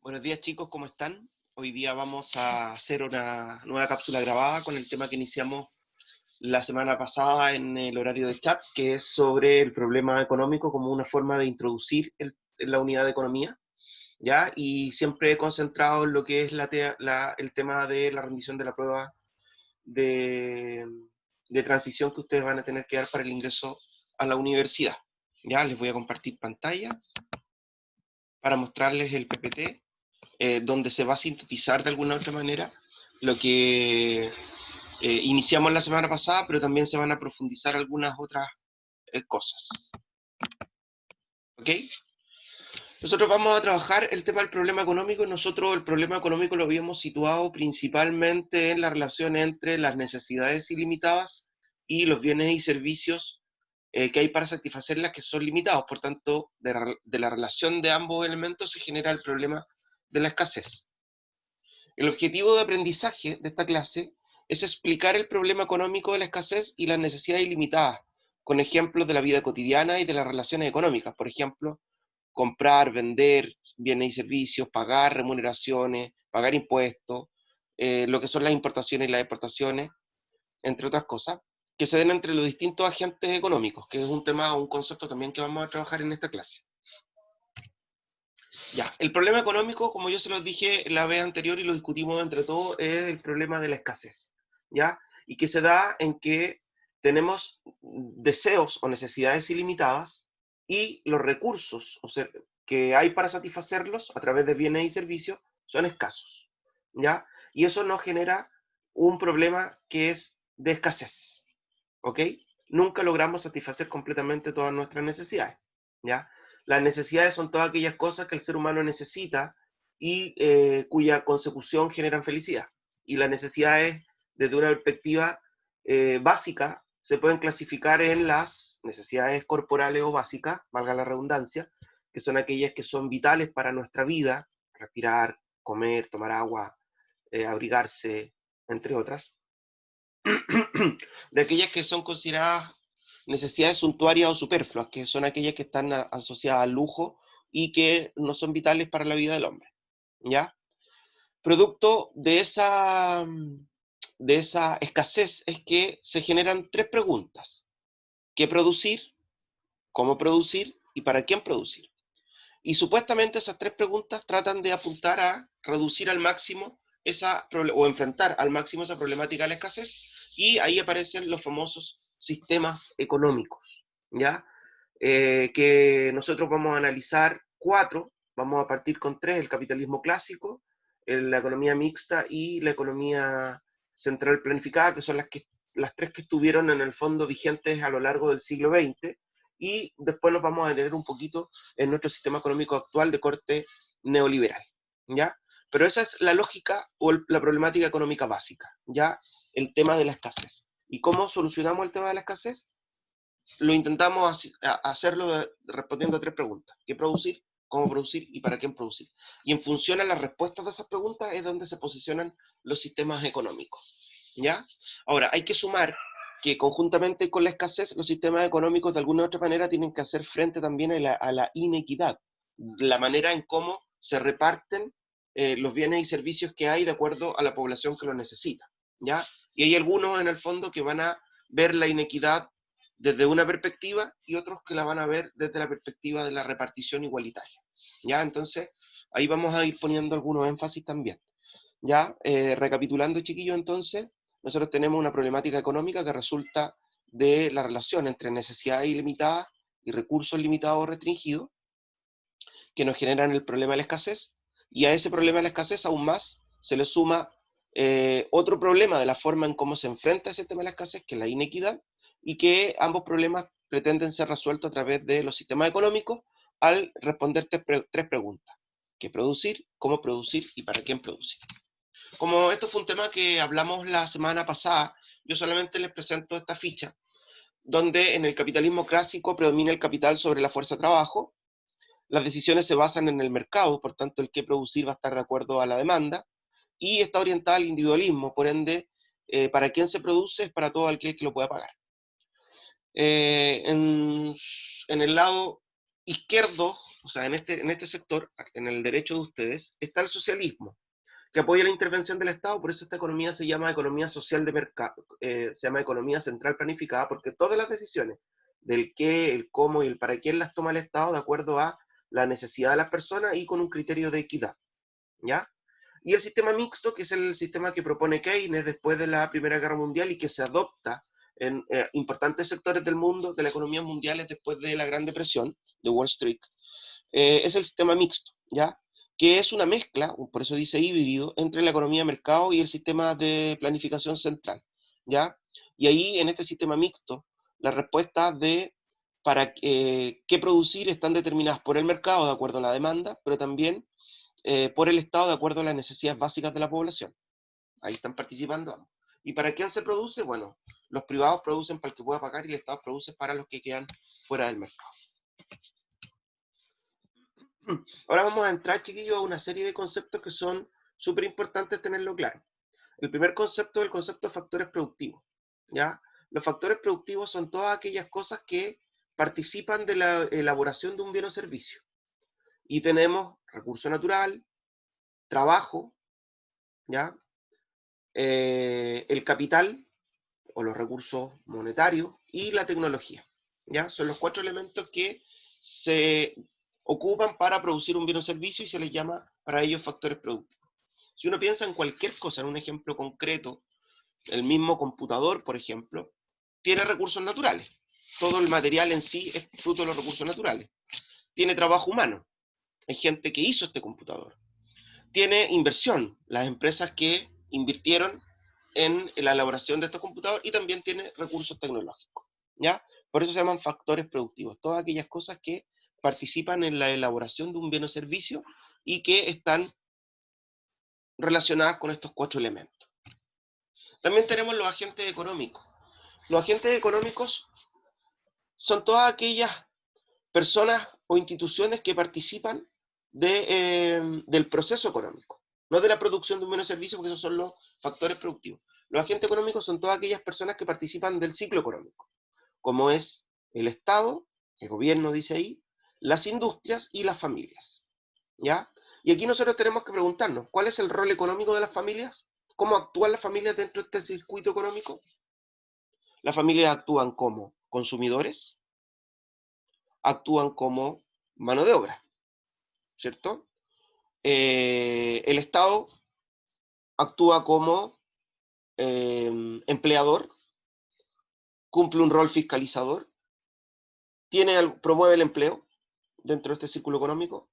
Buenos días chicos, ¿cómo están? Hoy día vamos a hacer una nueva cápsula grabada con el tema que iniciamos la semana pasada en el horario de chat, que es sobre el problema económico como una forma de introducir la unidad de economía, ¿ya? Y siempre he concentrado en lo que es el tema de la rendición de la prueba de, de transición que ustedes van a tener que dar para el ingreso a la universidad. Ya les voy a compartir pantalla para mostrarles el PPT donde se va a sintetizar de alguna otra manera lo que iniciamos la semana pasada, pero también se van a profundizar algunas otras cosas. ¿Ok? Nosotros vamos a trabajar el tema del problema económico. Nosotros el problema económico lo habíamos situado principalmente en la relación entre las necesidades ilimitadas y los bienes y servicios que hay para satisfacerlas que son limitados. Por tanto, de la relación de ambos elementos se genera el problema de la escasez. El objetivo de aprendizaje de esta clase es explicar el problema económico de la escasez y las necesidades ilimitadas, con ejemplos de la vida cotidiana y de las relaciones económicas. Por ejemplo, comprar, vender bienes y servicios, pagar remuneraciones, pagar impuestos, lo que son las importaciones y las exportaciones, entre otras cosas, que se den entre los distintos agentes económicos, que es un tema o un concepto también que vamos a trabajar en esta clase. Ya, el problema económico, como yo se los dije la vez anterior y lo discutimos entre todos, es el problema de la escasez, ¿ya? Y que se da en que tenemos deseos o necesidades ilimitadas y los recursos, o sea, que hay para satisfacerlos a través de bienes y servicios son escasos, ¿ya? Y eso nos genera un problema que es de escasez, ¿ok? Nunca logramos satisfacer completamente todas nuestras necesidades, ¿ya? Las necesidades son todas aquellas cosas que el ser humano necesita y cuya consecución generan felicidad. Y las necesidades, desde una perspectiva básica, se pueden clasificar en las necesidades corporales o básicas, valga la redundancia, que son aquellas que son vitales para nuestra vida, respirar, comer, tomar agua, abrigarse, entre otras. De aquellas que son consideradas necesidades suntuarias o superfluas, que son aquellas que están asociadas al lujo y que no son vitales para la vida del hombre, ¿ya? Producto de esa escasez es que se generan tres preguntas: ¿qué producir? ¿Cómo producir? ¿Y para quién producir? Y supuestamente esas tres preguntas tratan de apuntar a reducir al máximo o enfrentar al máximo esa problemática de la escasez, y ahí aparecen los famosos sistemas económicos, ¿ya? Que nosotros vamos a analizar cuatro, vamos a partir con tres: el capitalismo clásico, la economía mixta y la economía central planificada, que son las tres que estuvieron en el fondo vigentes a lo largo del siglo XX, y después nos vamos a detener un poquito en nuestro sistema económico actual de corte neoliberal, ¿ya? Pero esa es la lógica o la problemática económica básica, ¿ya? El tema de la escasez. ¿Y cómo solucionamos el tema de la escasez? Lo intentamos hacerlo respondiendo a tres preguntas: ¿qué producir? ¿Cómo producir? ¿Y para quién producir? Y en función a las respuestas de esas preguntas es donde se posicionan los sistemas económicos, ¿ya? Ahora, hay que sumar que conjuntamente con la escasez, los sistemas económicos de alguna u otra manera tienen que hacer frente también a la inequidad, la manera en cómo se reparten los bienes y servicios que hay de acuerdo a la población que lo necesita, ¿ya? Y hay algunos en el fondo que van a ver la inequidad desde una perspectiva y otros que la van a ver desde la perspectiva de la repartición igualitaria, ¿ya? Entonces, ahí vamos a ir poniendo algunos énfasis también, ¿ya? Recapitulando, chiquillos, entonces, nosotros tenemos una problemática económica que resulta de la relación entre necesidades ilimitadas y recursos limitados o restringidos, que nos generan el problema de la escasez, y a ese problema de la escasez aún más se le suma otro problema de la forma en cómo se enfrenta ese tema de la escasez, que es la inequidad, y que ambos problemas pretenden ser resueltos a través de los sistemas económicos al responder tres preguntas: ¿qué producir? ¿Cómo producir? ¿Y para quién producir? Como esto fue un tema que hablamos la semana pasada, yo solamente les presento esta ficha, donde en el capitalismo clásico predomina el capital sobre la fuerza de trabajo. Las decisiones se basan en el mercado, por tanto el qué producir va a estar de acuerdo a la demanda, y está orientada al individualismo, por ende, para quién se produce es para todo aquel que lo pueda pagar. En el lado izquierdo o sea, en este sector, en el derecho de ustedes, está el socialismo, que apoya la intervención del Estado, por eso esta economía se llama economía social de mercado, se llama economía central planificada, porque todas las decisiones del qué, el cómo y el para quién las toma el Estado de acuerdo a la necesidad de las personas y con un criterio de equidad, ¿ya? Y el sistema mixto, que es el sistema que propone Keynes después de la Primera Guerra Mundial y que se adopta en importantes sectores del mundo, de la economía mundial después de la Gran Depresión, de Wall Street, es el sistema mixto, ¿ya? Que es una mezcla, por eso dice híbrido, entre la economía de mercado y el sistema de planificación central, ¿ya? Y ahí, en este sistema mixto, las respuestas de para qué producir están determinadas por el mercado de acuerdo a la demanda, pero también por el Estado de acuerdo a las necesidades básicas de la población. Ahí están participando ambos. ¿Y para quién se produce? Bueno, los privados producen para el que pueda pagar y el Estado produce para los que quedan fuera del mercado. Ahora vamos a entrar, chiquillos, a una serie de conceptos que son súper importantes tenerlo claro. El primer concepto es el concepto de factores productivos, ¿ya? Los factores productivos son todas aquellas cosas que participan de la elaboración de un bien o servicio. Y tenemos recurso natural, trabajo, ¿ya? El capital o los recursos monetarios y la tecnología, ¿ya? Son los 4 elementos que se ocupan para producir un bien o servicio y se les llama para ellos factores productivos. Si uno piensa en cualquier cosa, en un ejemplo concreto, el mismo computador, por ejemplo, tiene recursos naturales. Todo el material en sí es fruto de los recursos naturales. Tiene trabajo humano. Hay gente que hizo este computador. Tiene inversión, las empresas que invirtieron en la elaboración de estos computadores, y también tiene recursos tecnológicos, ¿ya? Por eso se llaman factores productivos, todas aquellas cosas que participan en la elaboración de un bien o servicio y que están relacionadas con estos 4 elementos. También tenemos los agentes económicos. Los agentes económicos son todas aquellas personas o instituciones que participan del proceso económico, no de la producción de un bien o servicio, porque esos son los factores productivos. Los agentes económicos son todas aquellas personas que participan del ciclo económico, como es el Estado, el gobierno dice ahí, las industrias y las familias, ¿ya? Y aquí nosotros tenemos que preguntarnos, ¿cuál es el rol económico de las familias? ¿Cómo actúan las familias dentro de este circuito económico? Las familias actúan como consumidores, actúan como mano de obra, ¿cierto? El Estado actúa como empleador, cumple un rol fiscalizador, promueve el empleo dentro de este círculo económico,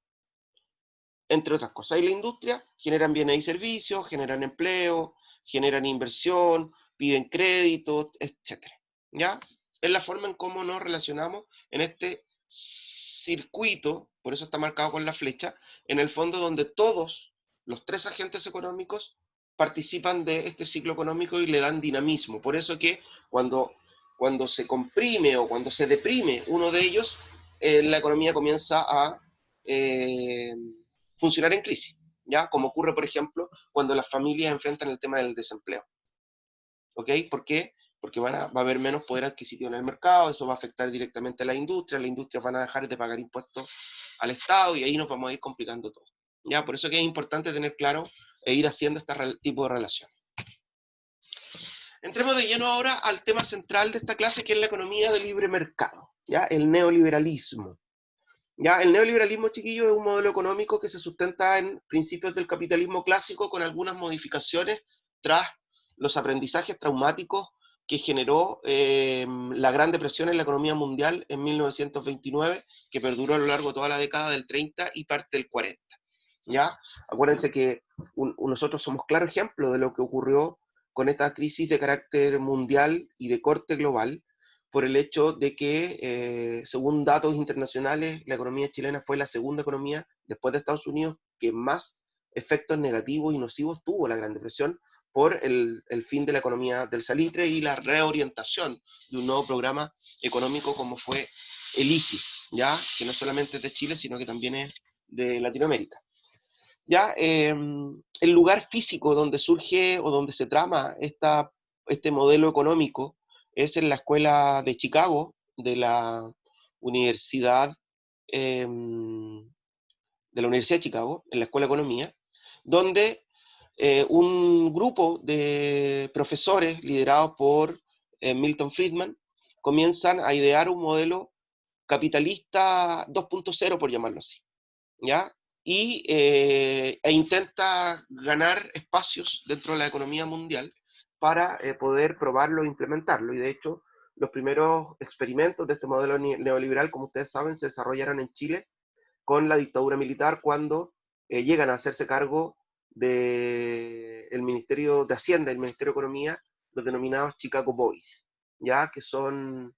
entre otras cosas. Y la industria generan bienes y servicios, generan empleo, generan inversión, piden créditos, etc. ¿Ya? Es la forma en cómo nos relacionamos en este circuito, por eso está marcado con la flecha, en el fondo donde todos los 3 agentes económicos participan de este ciclo económico y le dan dinamismo. Por eso que cuando se comprime o cuando se deprime uno de ellos, la economía comienza a funcionar en crisis, ¿ya? Como ocurre, por ejemplo, cuando las familias enfrentan el tema del desempleo. ¿Ok? ¿Por qué? Porque va a haber menos poder adquisitivo en el mercado, eso va a afectar directamente a las industrias van a dejar de pagar impuestos al Estado y ahí nos vamos a ir complicando todo. ¿Ya? Por eso que es importante tener claro e ir haciendo este tipo de relación. Entremos de lleno ahora al tema central de esta clase, que es la economía de libre mercado, ¿ya? El neoliberalismo. ¿Ya? El neoliberalismo, chiquillo, es un modelo económico que se sustenta en principios del capitalismo clásico con algunas modificaciones tras los aprendizajes traumáticos que generó la Gran Depresión en la economía mundial en 1929, que perduró a lo largo de toda la década del 30 y parte del 40. ¿Ya? Acuérdense que nosotros somos claro ejemplo de lo que ocurrió con esta crisis de carácter mundial y de corte global, por el hecho de que, según datos internacionales, la economía chilena fue la segunda economía, después de Estados Unidos, que más efectos negativos y nocivos tuvo la Gran Depresión por el fin de la economía del salitre y la reorientación de un nuevo programa económico como fue el ICI, ¿ya? Que no solamente es de Chile, sino que también es de Latinoamérica. ¿Ya? El lugar físico donde surge o donde se trama este modelo económico es en la escuela de Chicago, de la Universidad de la Universidad de Chicago, en la Escuela de Economía, donde un grupo de profesores liderados por Milton Friedman comienzan a idear un modelo capitalista 2.0, por llamarlo así, ¿ya? E intenta ganar espacios dentro de la economía mundial para poder probarlo e implementarlo. Y de hecho, los primeros experimentos de este modelo neoliberal, como ustedes saben, se desarrollaron en Chile con la dictadura militar cuando llegan a hacerse cargo del Ministerio de Hacienda, el Ministerio de Economía, los denominados Chicago Boys, ya que son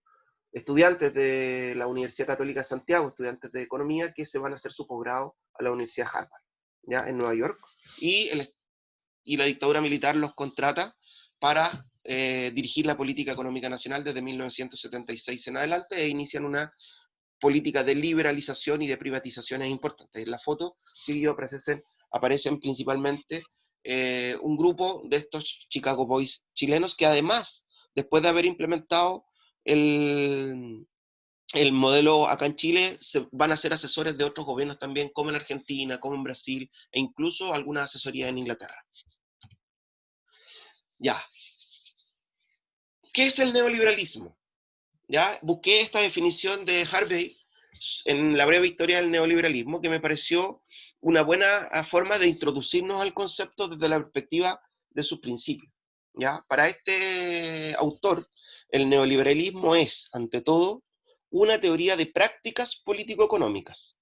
estudiantes de la Universidad Católica de Santiago, estudiantes de economía, que se van a hacer su posgrado a la Universidad Harvard, ya en Nueva York, y la dictadura militar los contrata para dirigir la política económica nacional desde 1976 en adelante, e inician una política de liberalización y de privatizaciones importantes. En la foto que yo aparecen principalmente un grupo de estos Chicago Boys chilenos que además, después de haber implementado el modelo acá en Chile, van a ser asesores de otros gobiernos también, como en Argentina, como en Brasil, e incluso alguna asesoría en Inglaterra. Ya. ¿Qué es el neoliberalismo? ¿Ya? Busqué esta definición de Harvey en la breve historia del neoliberalismo, que me pareció una buena forma de introducirnos al concepto desde la perspectiva de sus principios. ¿Ya? Para este autor, el neoliberalismo es, ante todo, una teoría de prácticas político-económicas,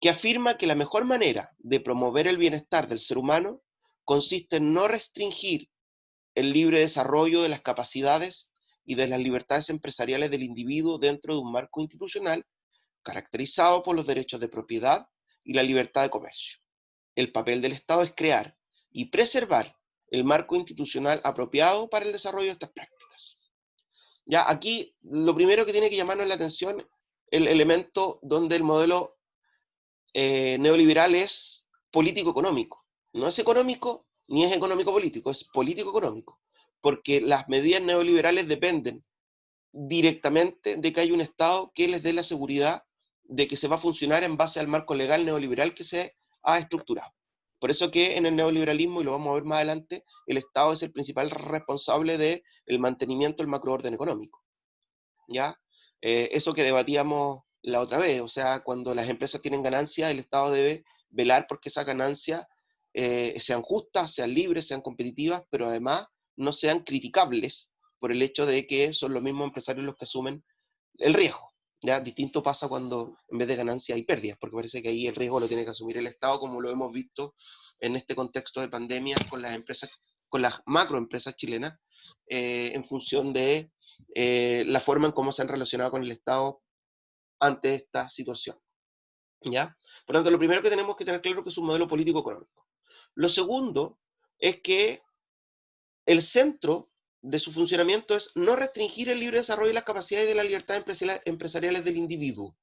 que afirma que la mejor manera de promover el bienestar del ser humano consiste en no restringir el libre desarrollo de las capacidades y de las libertades empresariales del individuo dentro de un marco institucional caracterizado por los derechos de propiedad y la libertad de comercio. El papel del Estado es crear y preservar el marco institucional apropiado para el desarrollo de estas prácticas. Ya aquí lo primero que tiene que llamarnos la atención el elemento donde el modelo neoliberal es político-económico. No es económico ni es económico-político, es político-económico, porque las medidas neoliberales dependen directamente de que haya un Estado que les dé la seguridad de que se va a funcionar en base al marco legal neoliberal que se ha estructurado. Por eso que en el neoliberalismo, y lo vamos a ver más adelante, el Estado es el principal responsable del mantenimiento del macroorden económico. ¿Ya? Eso que debatíamos la otra vez, o sea, cuando las empresas tienen ganancias, el Estado debe velar porque esas ganancias sean justas, sean libres, sean competitivas, pero además no sean criticables por el hecho de que son los mismos empresarios los que asumen el riesgo. ¿Ya? Distinto pasa cuando en vez de ganancias hay pérdidas, porque parece que ahí el riesgo lo tiene que asumir el Estado, como lo hemos visto en este contexto de pandemia con las empresas, con las macroempresas chilenas, en función de la forma en cómo se han relacionado con el Estado ante esta situación. ¿Ya? Por lo tanto, lo primero que tenemos que tener claro es que es un modelo político-económico. Lo segundo es que el centro de su funcionamiento es no restringir el libre desarrollo y las capacidades de la libertad empresariales del individuo.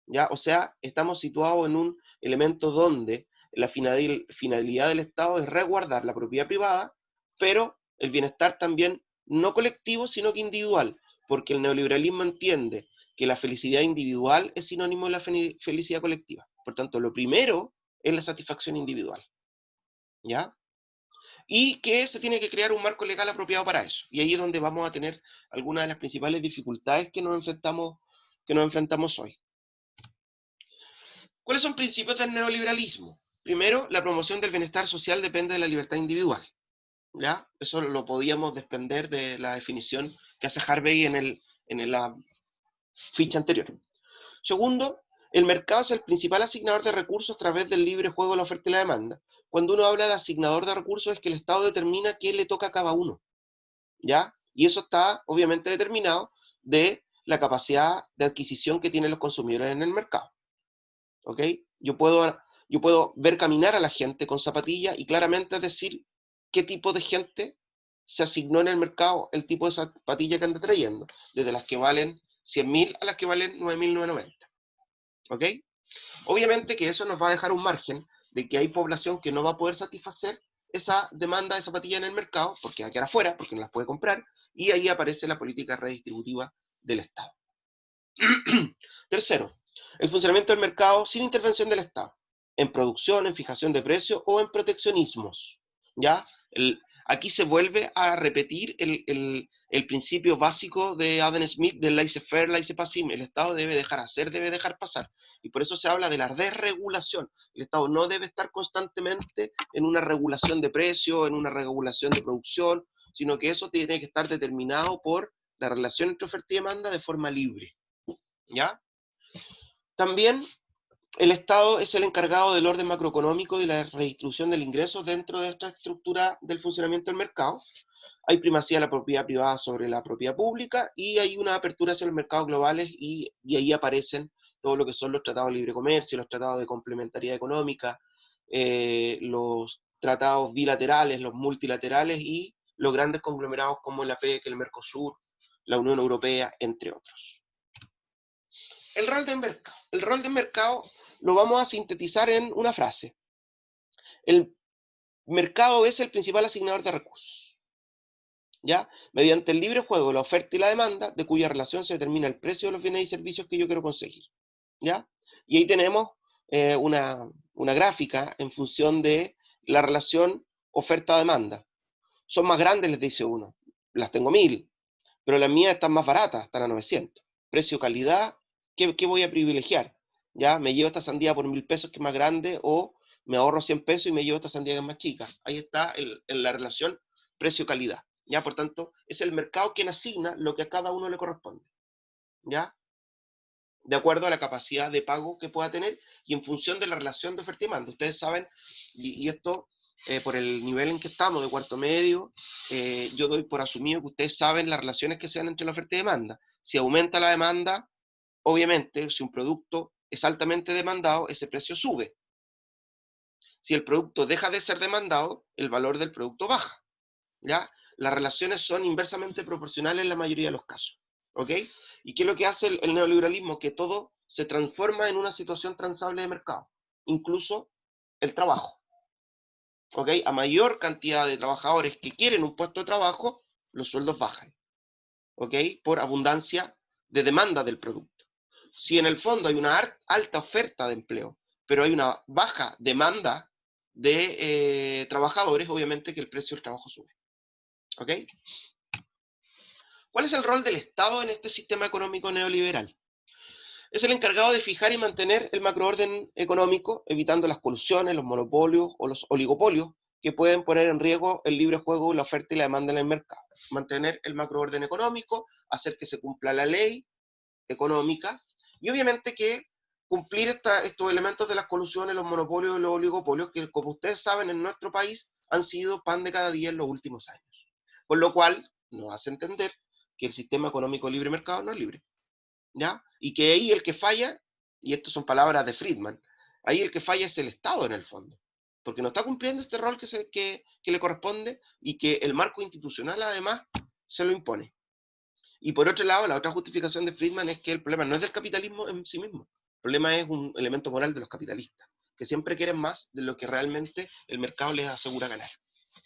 ¿Ya? O sea, estamos situados en un elemento donde la finalidad del Estado es resguardar la propiedad privada, pero el bienestar también no colectivo, sino que individual, porque el neoliberalismo entiende que la felicidad individual es sinónimo de la felicidad colectiva. Por tanto, lo primero es la satisfacción individual. ¿Ya? Y que se tiene que crear un marco legal apropiado para eso. Y ahí es donde vamos a tener algunas de las principales dificultades que nos enfrentamos hoy. ¿Cuáles son principios del neoliberalismo? Primero, la promoción del bienestar social depende de la libertad individual. ¿Ya? Eso lo podíamos desprender de la definición que hace Harvey en la ficha anterior. Segundo, el mercado es el principal asignador de recursos a través del libre juego de la oferta y la demanda. Cuando uno habla de asignador de recursos es que el Estado determina qué le toca a cada uno. ¿Ya? Y eso está obviamente determinado de la capacidad de adquisición que tienen los consumidores en el mercado. ¿Ok? Yo puedo ver caminar a la gente con zapatillas y claramente decir qué tipo de gente se asignó en el mercado el tipo de zapatilla que anda trayendo, desde las que valen 100.000 a las que valen 9.990. ¿Ok? Obviamente que eso nos va a dejar un margen de que hay población que no va a poder satisfacer esa demanda de zapatillas en el mercado, porque va a quedar afuera, porque no las puede comprar, y ahí aparece la política redistributiva del Estado. Tercero, El funcionamiento del mercado sin intervención del Estado, en producción, en fijación de precios o en proteccionismos. ¿Ya? Aquí se vuelve a repetir el principio básico de Adam Smith del laissez-faire, laissez-passer. El Estado debe dejar hacer, debe dejar pasar. Y por eso se habla de la desregulación. El Estado no debe estar constantemente en una regulación de precios, en una regulación de producción, sino que eso tiene que estar determinado por la relación entre oferta y demanda de forma libre. ¿Ya? También el Estado es el encargado del orden macroeconómico y la redistribución del ingreso dentro de esta estructura del funcionamiento del mercado. Hay primacía de la propiedad privada sobre la propiedad pública y hay una apertura hacia los mercados globales y ahí aparecen todo lo que son los tratados de libre comercio, los tratados de complementariedad económica, los tratados bilaterales, los multilaterales y los grandes conglomerados como la PEC, el Mercosur, la Unión Europea, entre otros. El rol del mercado. El rol del mercado lo vamos a sintetizar en una frase. El mercado es el principal asignador de recursos, ¿ya? Mediante el libre juego, la oferta y la demanda, de cuya relación se determina el precio de los bienes y servicios que yo quiero conseguir, ¿ya? Y ahí tenemos una gráfica en función de la relación oferta-demanda. Son más grandes, les dice uno. Las tengo 1000, pero las mías están más baratas, están a 900. Precio-calidad, ¿qué voy a privilegiar? ¿Ya? ¿Me llevo esta sandía por 1000 pesos que es más grande o me ahorro 100 pesos y me llevo esta sandía que es más chica? Ahí está la relación precio-calidad. ¿Ya? Por tanto, es el mercado quien asigna lo que a cada uno le corresponde. ¿Ya? De acuerdo a la capacidad de pago que pueda tener y en función de la relación de oferta y demanda. Ustedes saben, y esto por el nivel en que estamos de cuarto medio, yo doy por asumido que ustedes saben las relaciones que se dan entre la oferta y demanda. Si aumenta la demanda, obviamente, si un producto es altamente demandado, ese precio sube. Si el producto deja de ser demandado, el valor del producto baja. ¿Ya? Las relaciones son inversamente proporcionales en la mayoría de los casos. ¿Ok? ¿Y qué es lo que hace el neoliberalismo? Que todo se transforma en una situación transable de mercado, incluso el trabajo. ¿Ok? A mayor cantidad de trabajadores que quieren un puesto de trabajo, los sueldos bajan. ¿Ok? Por abundancia de demanda del producto. Si en el fondo hay una alta oferta de empleo, pero hay una baja demanda de trabajadores, obviamente que el precio del trabajo sube. ¿Ok? ¿Cuál es el rol del Estado en este sistema económico neoliberal? Es el encargado de fijar y mantener el macroorden económico, evitando las colusiones, los monopolios o los oligopolios que pueden poner en riesgo el libre juego, la oferta y la demanda en el mercado. Mantener el macroorden económico, hacer que se cumpla la ley económica y obviamente que cumplir estos elementos de las colusiones, los monopolios y los oligopolios que, como ustedes saben, en nuestro país han sido pan de cada día en los últimos años. Con lo cual nos hace entender que el sistema económico de libre mercado no es libre, ¿ya? Y que ahí el que falla, y estas son palabras de Friedman, ahí el que falla es el Estado en el fondo, porque no está cumpliendo este rol que le corresponde y que el marco institucional además se lo impone. Y por otro lado, la otra justificación de Friedman es que el problema no es del capitalismo en sí mismo, el problema es un elemento moral de los capitalistas, que siempre quieren más de lo que realmente el mercado les asegura ganar.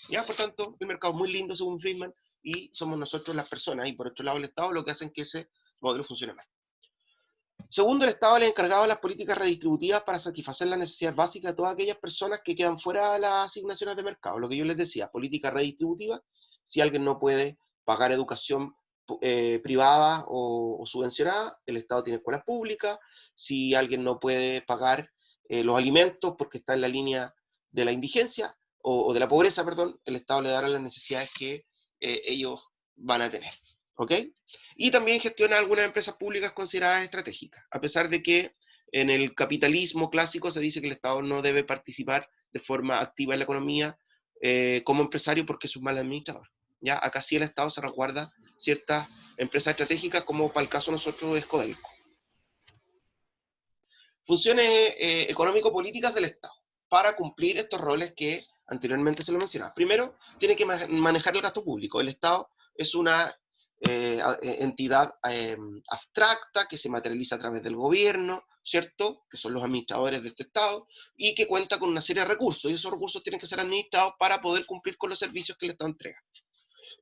¿Ya? Por tanto, el mercado es muy lindo según Friedman y somos nosotros las personas y por otro lado el Estado lo que hacen que ese modelo funcione mal. Segundo, el Estado le ha encargado las políticas redistributivas para satisfacer las necesidades básicas de todas aquellas personas que quedan fuera de las asignaciones de mercado. Lo que yo les decía, política redistributiva, si alguien no puede pagar educación privada o subvencionada, el Estado tiene escuelas públicas. Si alguien no puede pagar los alimentos porque está en la línea de la indigencia o de la pobreza, perdón, el Estado le dará las necesidades que ellos van a tener. ¿Ok? Y también gestiona algunas empresas públicas consideradas estratégicas, a pesar de que en el capitalismo clásico se dice que el Estado no debe participar de forma activa en la economía como empresario porque es un mal administrador. ¿Ya? Acá sí el Estado se resguarda ciertas empresas estratégicas, como para el caso de nosotros es Codelco. Funciones económico-políticas del Estado para cumplir estos roles que anteriormente se lo mencionaba. Primero, tiene que manejar el gasto público. El Estado es una entidad abstracta que se materializa a través del gobierno, ¿cierto? Que son los administradores de este Estado y que cuenta con una serie de recursos y esos recursos tienen que ser administrados para poder cumplir con los servicios que el Estado entrega.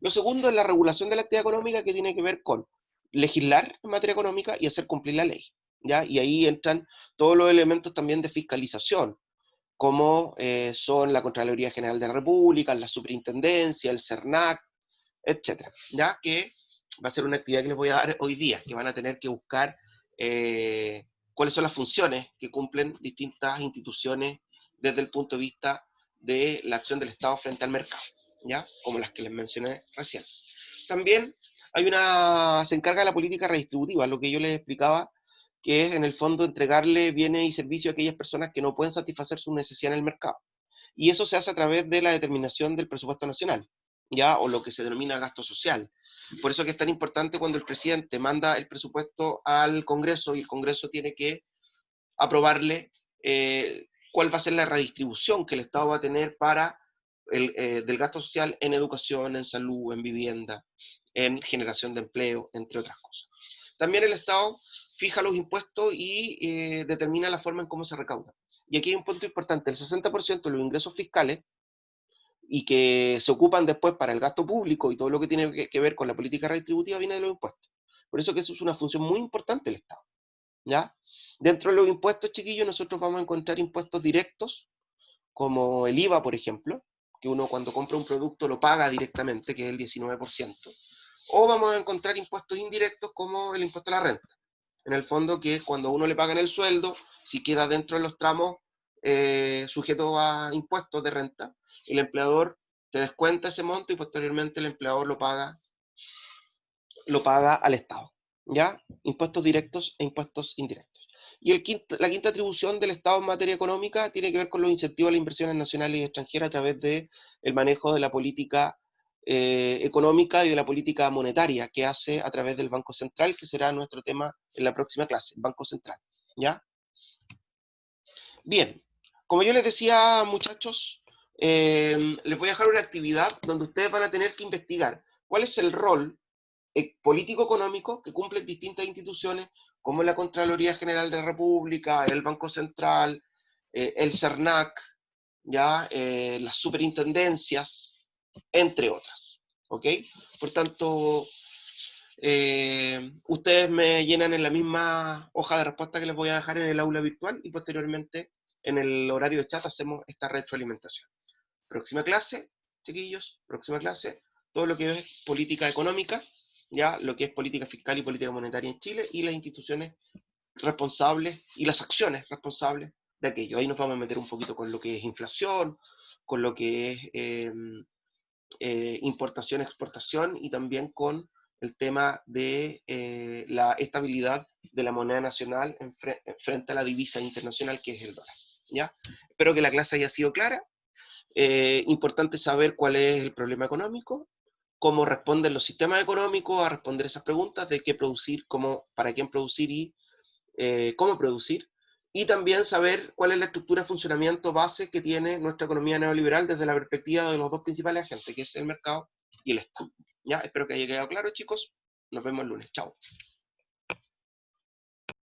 Lo segundo es la regulación de la actividad económica que tiene que ver con legislar en materia económica y hacer cumplir la ley. ¿ya? Y ahí entran todos los elementos también de fiscalización, como son la Contraloría General de la República, la Superintendencia, el CERNAC, etcétera, ¿ya? Que va a ser una actividad que les voy a dar hoy día, que van a tener que buscar cuáles son las funciones que cumplen distintas instituciones desde el punto de vista de la acción del Estado frente al mercado, ¿ya? Como las que les mencioné recién. También se encarga de la política redistributiva, lo que yo les explicaba, que es en el fondo entregarle bienes y servicios a aquellas personas que no pueden satisfacer su necesidad en el mercado. Y eso se hace a través de la determinación del presupuesto nacional, ¿ya? O lo que se denomina gasto social. Por eso que es tan importante cuando el presidente manda el presupuesto al Congreso y el Congreso tiene que aprobarle cuál va a ser la redistribución que el Estado va a tener para del gasto social en educación, en salud, en vivienda, en generación de empleo, entre otras cosas. También el Estado fija los impuestos y determina la forma en cómo se recauda. Y aquí hay un punto importante, el 60% de los ingresos fiscales y que se ocupan después para el gasto público y todo lo que tiene que ver con la política redistributiva viene de los impuestos. Por eso que eso es una función muy importante del Estado, ¿ya? Dentro de los impuestos, chiquillos, nosotros vamos a encontrar impuestos directos, como el IVA, por ejemplo, que uno cuando compra un producto lo paga directamente, que es el 19%, o vamos a encontrar impuestos indirectos como el impuesto a la renta, en el fondo que es cuando uno le pagan el sueldo, si queda dentro de los tramos sujetos a impuestos de renta, el empleador te descuenta ese monto y posteriormente el empleador lo paga al Estado, ¿ya? Impuestos directos e impuestos indirectos. Y la quinta atribución del Estado en materia económica tiene que ver con los incentivos a las inversiones nacionales y extranjeras a través del manejo de la política económica y de la política monetaria que hace a través del Banco Central, que será nuestro tema en la próxima clase, el Banco Central, ¿ya? Bien, como yo les decía, muchachos, les voy a dejar una actividad donde ustedes van a tener que investigar cuál es el rol político-económico que cumplen distintas instituciones, como la Contraloría General de la República, el Banco Central, el CERNAC, ¿ya? Las superintendencias, entre otras. ¿Ok? Por tanto, ustedes me llenan en la misma hoja de respuesta que les voy a dejar en el aula virtual y posteriormente en el horario de chat hacemos esta retroalimentación. Próxima clase, chiquillos, próxima clase, todo lo que es política económica, ya lo que es política fiscal y política monetaria en Chile y las instituciones responsables y las acciones responsables de aquello. Ahí nos vamos a meter un poquito con lo que es inflación, con lo que es importación, exportación y también con el tema de la estabilidad de la moneda nacional frente a la divisa internacional que es el dólar. ¿Ya? Espero que la clase haya sido clara. Importante saber cuál es el problema económico, cómo responden los sistemas económicos a responder esas preguntas de qué producir, cómo, para quién producir y cómo producir, y también saber cuál es la estructura de funcionamiento base que tiene nuestra economía neoliberal desde la perspectiva de los dos principales agentes, que es el mercado y el Estado. ¿Ya? Espero que haya quedado claro, chicos. Nos vemos el lunes. Chao.